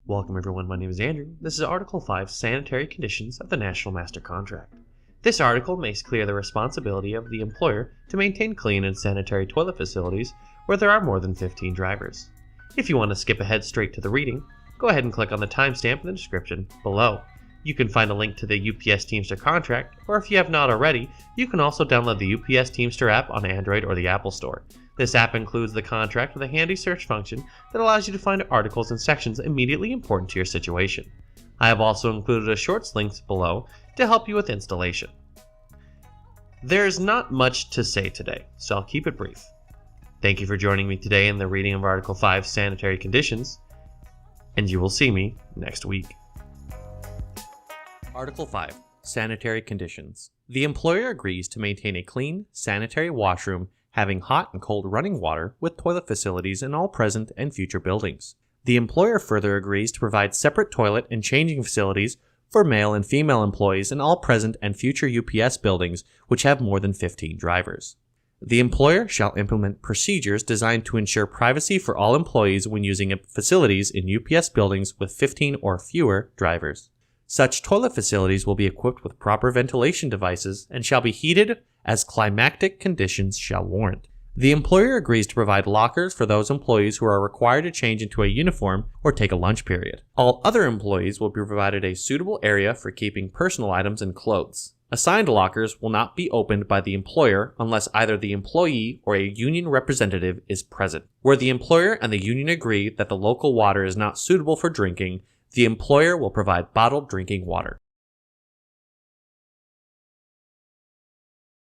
Welcome everyone, my name is Andrew. This is Article 5, Sanitary Conditions of the National Master Contract. This article makes clear the responsibility of the employer to maintain clean and sanitary toilet facilities where there are more than 15 drivers. If you want to skip ahead straight to the reading, go ahead and click on the timestamp in the description below. You can find a link to the UPS Teamster contract, or if you have not already, you can also download the UPS Teamster app on Android or the Apple Store. This app includes the contract with a handy search function that allows you to find articles and sections immediately important to your situation. I have also included a shorts link below to help you with installation. There's not much to say today, so I'll keep it brief. Thank you for joining me today in the reading of Article 5, Sanitary Conditions, and you will see me next week. Article 5, Sanitary Conditions. The employer agrees to maintain a clean, sanitary washroom having hot and cold running water with toilet facilities in all present and future buildings. The employer further agrees to provide separate toilet and changing facilities for male and female employees in all present and future UPS buildings which have more than 15 drivers. The employer shall implement procedures designed to ensure privacy for all employees when using facilities in UPS buildings with 15 or fewer drivers. Such toilet facilities will be equipped with proper ventilation devices and shall be heated as climatic conditions shall warrant. The employer agrees to provide lockers for those employees who are required to change into a uniform or take a lunch period. All other employees will be provided a suitable area for keeping personal items and clothes. Assigned lockers will not be opened by the employer unless either the employee or a union representative is present. Where the employer and the union agree that the local water is not suitable for drinking, the employer will provide bottled drinking water.